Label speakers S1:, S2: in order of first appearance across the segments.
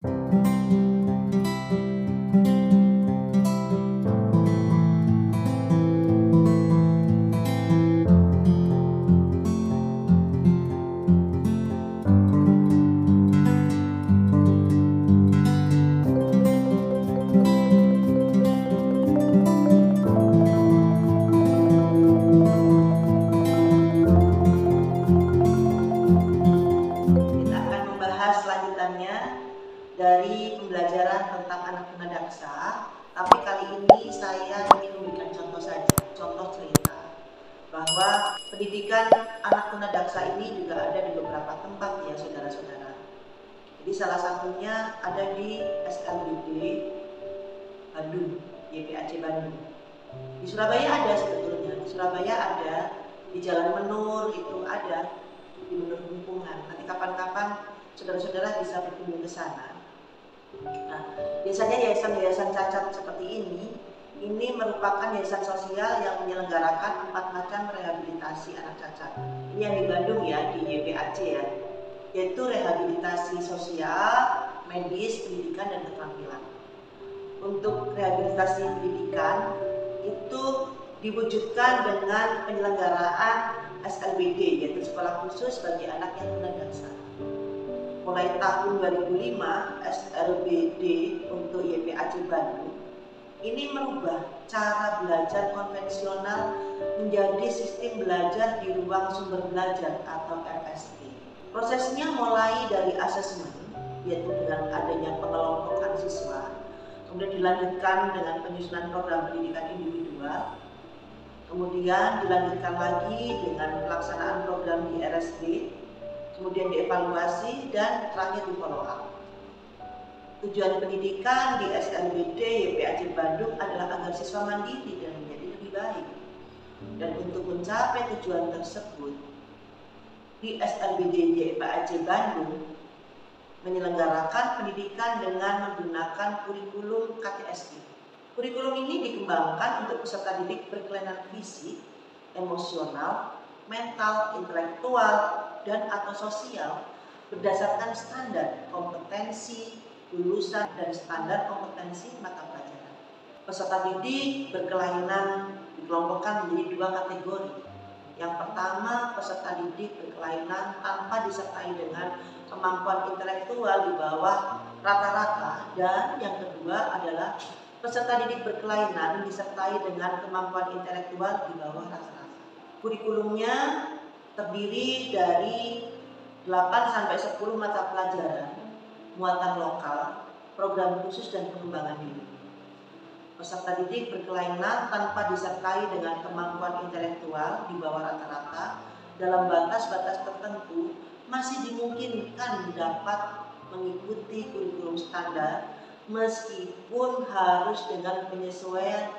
S1: Kita akan membahas selanjutannya dari pembelajaran tentang anak tunadaksa, tapi kali ini saya ingin memberikan contoh saja, contoh cerita bahwa pendidikan anak tunadaksa ini juga ada di beberapa tempat ya saudara-saudara. Jadi salah satunya ada di SLBD Bandung, YPAC Bandung. Di Surabaya ada sebetulnya, di Surabaya ada, di Jalan Menur itu ada, di Menur Lingkungan. Nanti kapan-kapan saudara-saudara bisa berkunjung ke sana. Nah, biasanya yayasan-yayasan cacat seperti ini merupakan yayasan sosial yang menyelenggarakan 4 macam rehabilitasi anak cacat. Ini yang di Bandung ya, di YPAC ya, yaitu rehabilitasi sosial, medis, pendidikan, dan keterampilan. Untuk rehabilitasi pendidikan itu diwujudkan dengan penyelenggaraan SLBD, yaitu sekolah khusus bagi anak yang tunadaksa. Mulai tahun 2005, SLBD untuk YPAC Bandung ini merubah cara belajar konvensional menjadi sistem belajar di ruang sumber belajar atau RSB. Prosesnya mulai dari asesmen, yaitu dengan adanya pengelompokan siswa, kemudian dilanjutkan dengan penyusunan program pendidikan individual, kemudian dilanjutkan lagi dengan pelaksanaan program di RSD, kemudian dievaluasi, dan terakhir di follow up. Tujuan pendidikan di SLBD YPAC Bandung adalah agar siswa mandiri dan menjadi lebih baik. Dan untuk mencapai tujuan tersebut, di SLBD YPAC Bandung menyelenggarakan pendidikan dengan menggunakan kurikulum KTSI. Kurikulum ini dikembangkan untuk peserta didik berkelainan fisik, emosional, mental, intelektual, dan atau sosial berdasarkan standar kompetensi, lulusan, dan standar kompetensi mata pelajaran. Peserta didik berkelainan dikelompokkan menjadi 2 kategori. Yang pertama, peserta didik berkelainan tanpa disertai dengan kemampuan intelektual di bawah rata-rata, dan yang kedua adalah peserta didik berkelainan disertai dengan kemampuan intelektual di bawah rata-rata. Kurikulumnya terdiri dari 8-10 mata pelajaran, muatan lokal, program khusus, dan pengembangan diri. Peserta didik berkelainan tanpa disertai dengan kemampuan intelektual di bawah rata-rata dalam batas-batas tertentu masih dimungkinkan dapat mengikuti kurikulum standar meskipun harus dengan penyesuaian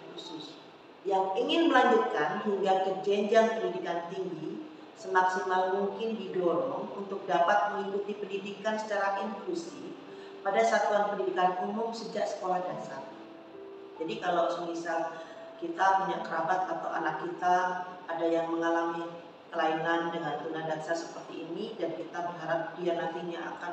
S1: khusus. Yang ingin melanjutkan hingga ke jenjang pendidikan tinggi semaksimal mungkin didorong untuk dapat mengikuti pendidikan secara inklusif pada satuan pendidikan umum sejak sekolah dasar. Jadi kalau semisal kita punya kerabat atau anak kita ada yang mengalami kelainan dengan tunadaksa seperti ini, dan kita berharap dia nantinya akan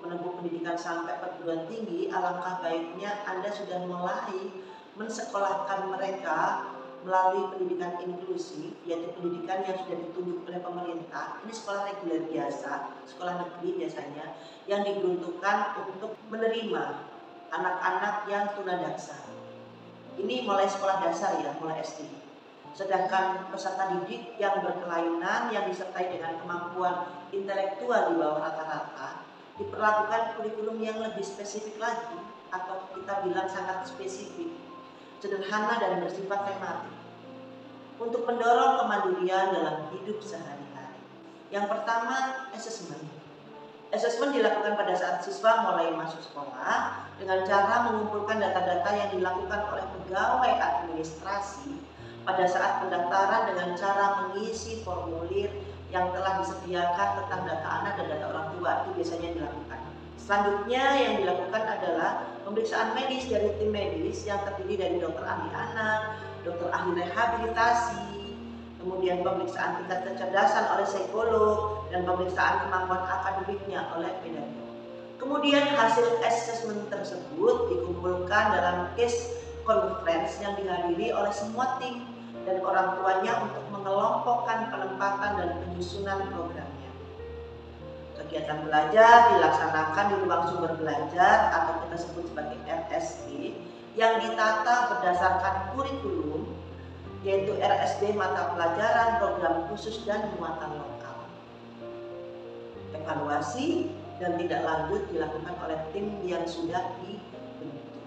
S1: menempuh pendidikan sampai perguruan tinggi, alangkah baiknya Anda sudah mulai mensekolahkan mereka melalui pendidikan inklusif, yaitu pendidikan yang sudah ditunjuk oleh pemerintah. Ini sekolah reguler biasa, sekolah negeri biasanya, yang diperuntukkan untuk menerima anak-anak yang tunadaksa. Ini mulai sekolah dasar ya, mulai SD. Sedangkan peserta didik yang berkelainan yang disertai dengan kemampuan intelektual di bawah rata-rata diperlakukan kurikulum yang lebih spesifik lagi, atau kita bilang sangat spesifik, sederhana, dan bersifat tematik untuk mendorong kemandirian dalam hidup sehari-hari. Yang pertama, asesmen. Asesmen dilakukan pada saat siswa mulai masuk sekolah dengan cara mengumpulkan data-data yang dilakukan oleh pegawai administrasi pada saat pendaftaran dengan cara mengisi formulir yang telah disediakan tentang data anak dan data orang tua. Itu biasanya dilakukan. Selanjutnya yang dilakukan adalah pemeriksaan medis dari tim medis yang terdiri dari dokter ahli anak, dokter ahli rehabilitasi, kemudian pemeriksaan tingkat kecerdasan oleh psikolog, dan pemeriksaan kemampuan akademiknya oleh pedagog. Kemudian hasil asesmen tersebut dikumpulkan dalam case conference yang dihadiri oleh semua tim dan orang tuanya untuk mengelompokkan penempatan dan penyusunan programnya. Kegiatan belajar dilaksanakan di ruang sumber belajar atau kita sebut sebagai RSB yang ditata berdasarkan kurikulum, yaitu RSB mata pelajaran, program khusus, dan muatan lokal. Evaluasi dan tindak lanjut dilakukan oleh tim yang sudah dibentuk.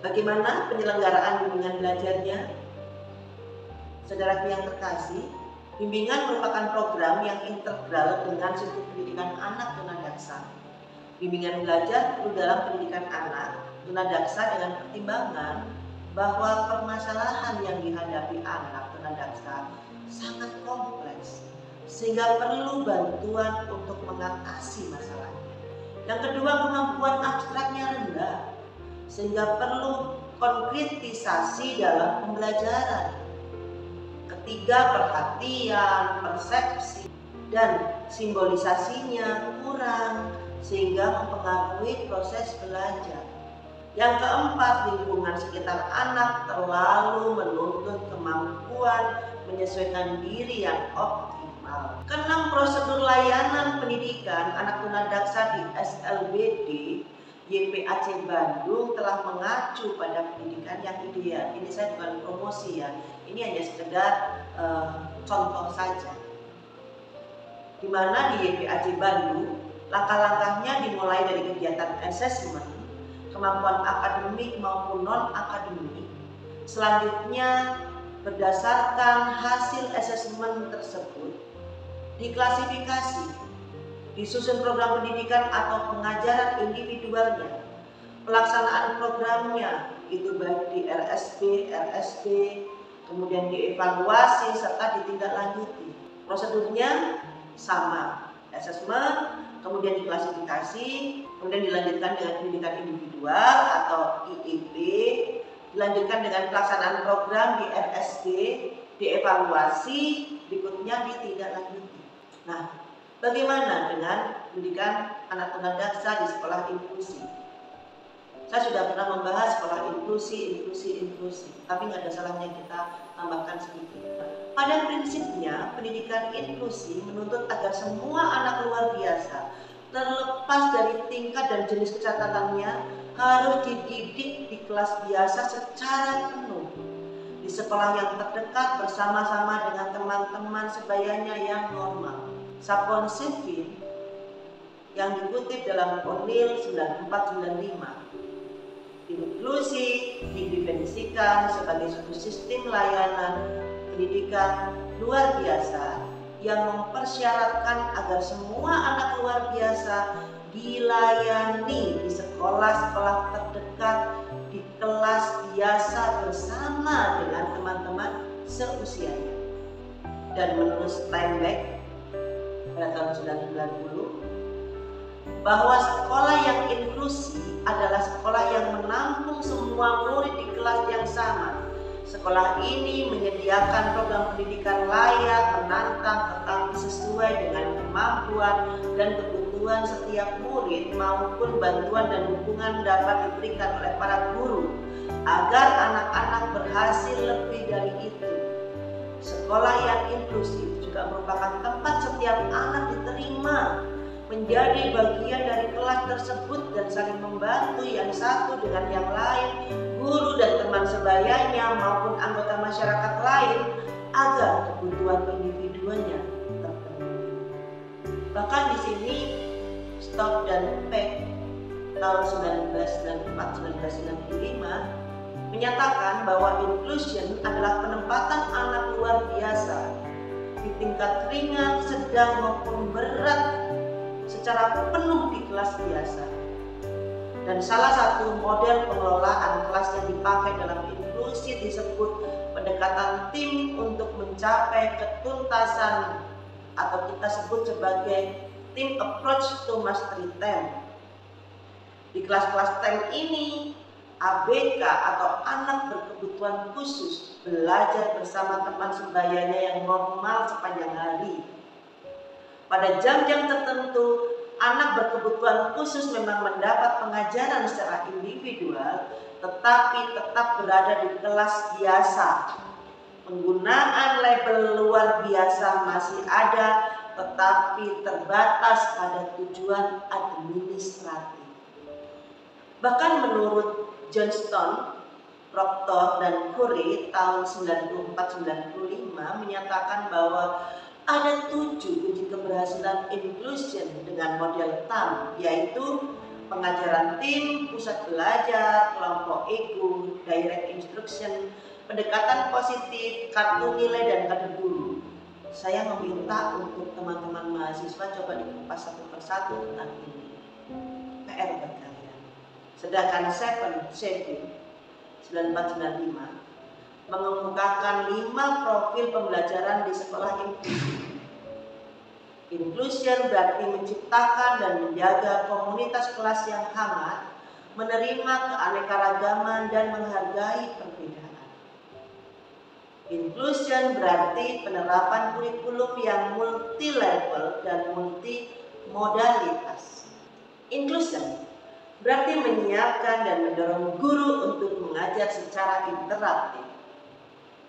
S1: Bagaimana penyelenggaraan bimbingan belajarnya? Saudaraku yang terkasih, bimbingan merupakan program yang integral dengan sistem pendidikan anak tunadaksa. Bimbingan belajar perlu dalam pendidikan anak tunadaksa dengan pertimbangan bahwa permasalahan yang dihadapi anak tunadaksa sangat kompleks, sehingga perlu bantuan untuk mengatasi masalahnya. Yang kedua, kemampuan abstraknya rendah, sehingga perlu konkretisasi dalam pembelajaran. Ketiga, perhatian, persepsi, dan simbolisasinya kurang, sehingga mempengaruhi proses belajar. Yang keempat, lingkungan sekitar anak terlalu menuntut kemampuan menyesuaikan diri yang optimal. Keenam, prosedur layanan pendidikan anak tunadaksa di SLBD YPAC Bandung telah mengacu pada pendidikan yang ideal. Ini saya bukan promosi ya, ini hanya sekedar contoh saja. Di mana di YPAC Bandung, langkah-langkahnya dimulai dari kegiatan asesmen, kemampuan akademik maupun non-akademik. Selanjutnya, berdasarkan hasil asesmen tersebut, diklasifikasi, disusun program pendidikan atau pengajaran individualnya, pelaksanaan programnya, itu baik di RSB, RSB, kemudian dievaluasi serta ditindaklanjuti. Prosedurnya sama, asesmen, kemudian diklasifikasi, kemudian dilanjutkan dengan pendidikan individual atau IIP, dilanjutkan dengan pelaksanaan program di RSD, dievaluasi, berikutnya ditindaklanjuti. Nah, bagaimana dengan pendidikan anak tunadaksa di sekolah inklusi? Saya sudah pernah membahas sekolah inklusi, tapi nggak ada salahnya kita tambahkan sedikit. Pada prinsipnya, pendidikan inklusi menuntut agar semua anak luar biasa, terlepas dari tingkat dan jenis kecakapannya, harus dididik di kelas biasa secara penuh, di sekolah yang terdekat bersama-sama dengan teman-teman sebayanya yang normal. Sapon Sivin yang dikutip dalam O'Neill 9495, inklusi didefinisikan sebagai suatu sistem layanan pendidikan luar biasa yang mempersyaratkan agar semua anak luar biasa dilayani di sekolah-sekolah terdekat di kelas biasa bersama dengan teman-teman seusianya. Dan menurut Steinbeck pada tahun 1990, bahwa sekolah yang inklusi adalah sekolah yang menampung semua murid di kelas yang sama. Sekolah ini menyediakan program pendidikan layak, menantang, tetapi sesuai dengan kemampuan dan kebutuhan setiap murid maupun bantuan dan dukungan dapat diberikan oleh para guru agar anak-anak berhasil lebih dari itu. Sekolah yang inklusif juga merupakan tempat setiap anak diterima, menjadi bagian dari kelas tersebut dan saling membantu yang satu dengan yang lain, guru dan teman sebayanya maupun anggota masyarakat lain agar kebutuhan individunya terpenuhi. Bahkan di sini Stock dan Peck tahun 1994-1995 menyatakan bahwa inclusion adalah penempatan anak luar biasa di tingkat ringan, sedang maupun berat secara penuh di kelas biasa. Dan salah satu model pengelolaan kelas yang dipakai dalam inklusi disebut pendekatan tim untuk mencapai ketuntasan, atau kita sebut sebagai team approach to mastery TEM. Di kelas-kelas TEM ini, ABK atau anak berkebutuhan khusus belajar bersama teman sebayanya yang normal sepanjang hari. Pada jam-jam tertentu, anak berkebutuhan khusus memang mendapat pengajaran secara individual, tetapi tetap berada di kelas biasa. Penggunaan label luar biasa masih ada, tetapi terbatas pada tujuan administratif. Bahkan menurut Johnston, Proctor, dan Curry tahun 94-95 menyatakan bahwa ada 7 kunci keberhasilan inclusion dengan model TAM, yaitu pengajaran tim, pusat belajar, kelompok ego, direct instruction, pendekatan positif, kartu nilai, dan kader guru. Saya meminta untuk teman-teman mahasiswa coba dikupas satu persatu tentang ini. PR buat kalian. Sedangkan 9495 mengemukakan 5 profil pembelajaran di sekolah inklusif. Inclusion berarti menciptakan dan menjaga komunitas kelas yang hangat, menerima keanekaragaman dan menghargai perbedaan. Inclusion berarti penerapan kurikulum yang multi level dan multi modalitas. Inclusion berarti menyiapkan dan mendorong guru untuk mengajar secara interaktif.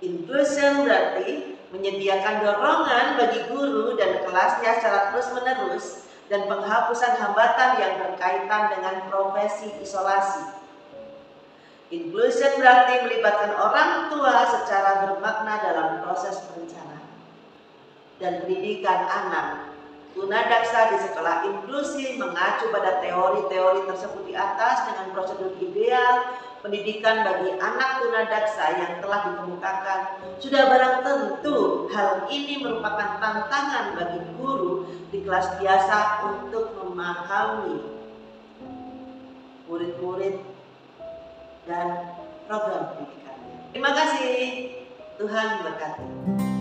S1: Inclusion berarti menyediakan dorongan bagi guru dan kelasnya secara terus-menerus dan penghapusan hambatan yang berkaitan dengan profesi isolasi. Inclusion berarti melibatkan orang tua secara bermakna dalam proses perencanaan dan pendidikan anak. Tunadaksa di sekolah inklusi mengacu pada teori-teori tersebut di atas dengan prosedur ideal pendidikan bagi anak tunadaksa yang telah dikemukakan. Sudah barang tentu hal ini merupakan tantangan bagi guru di kelas biasa untuk memahami murid-murid dan program pendidikannya. Terima kasih, Tuhan memberkati.